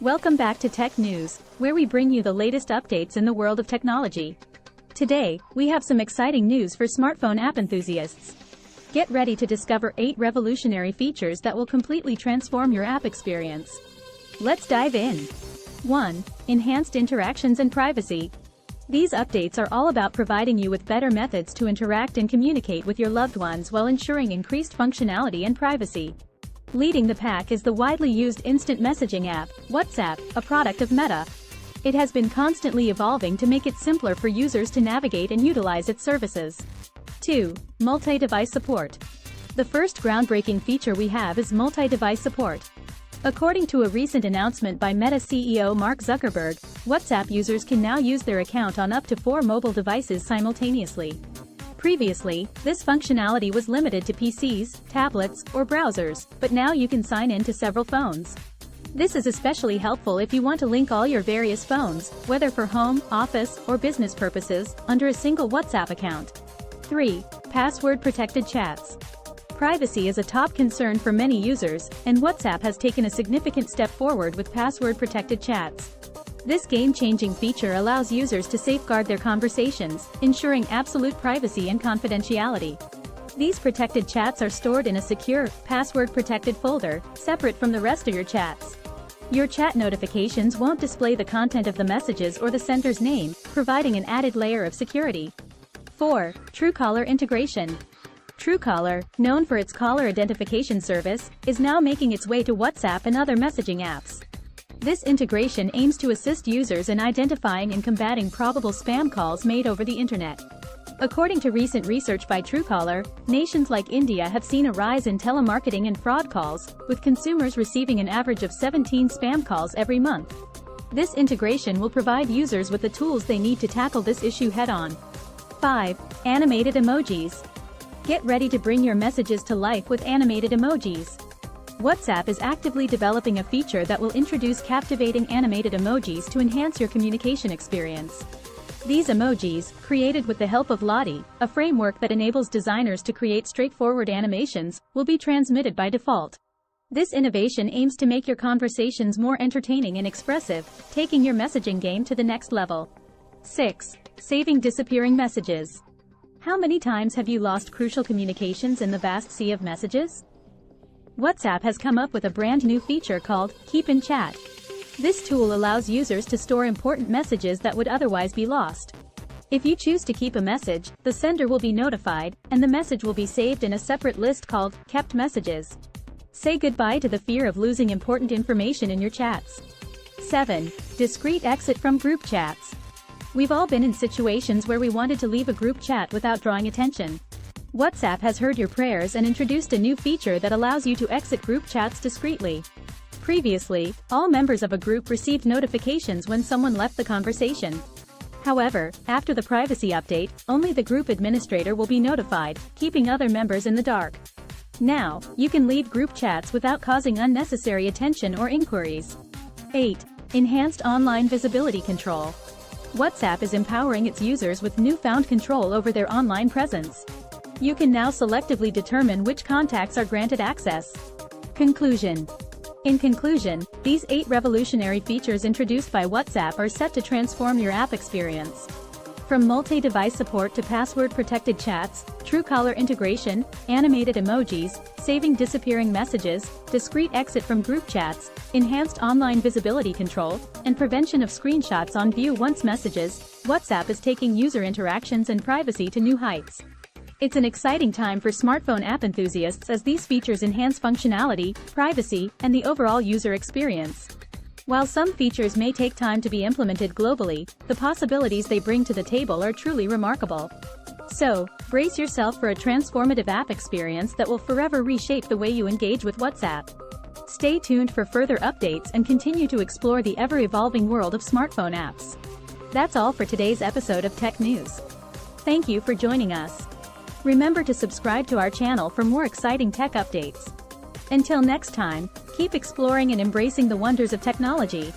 Welcome back to Tech News, where we bring you the latest updates in the world of technology. Today, we have some exciting news for smartphone app enthusiasts. Get ready to discover 8 revolutionary features that will completely transform your app experience. Let's dive in. 1. Enhanced interactions and privacy. These updates are all about providing you with better methods to interact and communicate with your loved ones while ensuring increased functionality and privacy. Leading the pack is the widely used instant messaging app, WhatsApp, a product of Meta. It has been constantly evolving to make it simpler for users to navigate and utilize its services. 2. Multi-device support. The first groundbreaking feature we have is multi-device support. According to a recent announcement by Meta CEO Mark Zuckerberg, WhatsApp users can now use their account on up to 4 mobile devices simultaneously. Previously, this functionality was limited to PCs, tablets, or browsers, but now you can sign in to several phones. This is especially helpful if you want to link all your various phones, whether for home, office, or business purposes, under a single WhatsApp account. 3. Password-protected chats. Privacy is a top concern for many users, and WhatsApp has taken a significant step forward with password-protected chats. This game-changing feature allows users to safeguard their conversations, ensuring absolute privacy and confidentiality. These protected chats are stored in a secure, password-protected folder, separate from the rest of your chats. Your chat notifications won't display the content of the messages or the sender's name, providing an added layer of security. 4. Truecaller integration. Truecaller, known for its caller identification service, is now making its way to WhatsApp and other messaging apps. This integration aims to assist users in identifying and combating probable spam calls made over the internet. According to recent research by Truecaller, nations like India have seen a rise in telemarketing and fraud calls, with consumers receiving an average of 17 spam calls every month. This integration will provide users with the tools they need to tackle this issue head-on. 5. Animated emojis. Get ready to bring your messages to life with animated emojis. WhatsApp is actively developing a feature that will introduce captivating animated emojis to enhance your communication experience. These emojis, created with the help of Lottie, a framework that enables designers to create straightforward animations, will be transmitted by default. This innovation aims to make your conversations more entertaining and expressive, taking your messaging game to the next level. 6. Saving disappearing messages. How many times have you lost crucial communications in the vast sea of messages? WhatsApp has come up with a brand new feature called Keep in Chat. This tool allows users to store important messages that would otherwise be lost. If you choose to keep a message, the sender will be notified, and the message will be saved in a separate list called Kept Messages. Say goodbye to the fear of losing important information in your chats. 7. Discreet exit from group chats. We've all been in situations where we wanted to leave a group chat without drawing attention. WhatsApp has heard your prayers and introduced a new feature that allows you to exit group chats discreetly. Previously, all members of a group received notifications when someone left the conversation. However, after the privacy update, only the group administrator will be notified, keeping other members in the dark. Now, you can leave group chats without causing unnecessary attention or inquiries. 8. Enhanced online visibility control. WhatsApp is empowering its users with newfound control over their online presence. You can now selectively determine which contacts are granted access. Conclusion. In conclusion, these 8 revolutionary features introduced by WhatsApp are set to transform your app experience. From multi-device support to password-protected chats, Truecaller integration, animated emojis, saving disappearing messages, discreet exit from group chats, enhanced online visibility control, and prevention of screenshots on view once messages, WhatsApp is taking user interactions and privacy to new heights. It's an exciting time for smartphone app enthusiasts as these features enhance functionality, privacy, and the overall user experience. While some features may take time to be implemented globally, the possibilities they bring to the table are truly remarkable. So, brace yourself for a transformative app experience that will forever reshape the way you engage with WhatsApp. Stay tuned for further updates and continue to explore the ever-evolving world of smartphone apps. That's all for today's episode of Tech News. Thank you for joining us. Remember to subscribe to our channel for more exciting tech updates. Until next time, keep exploring and embracing the wonders of technology.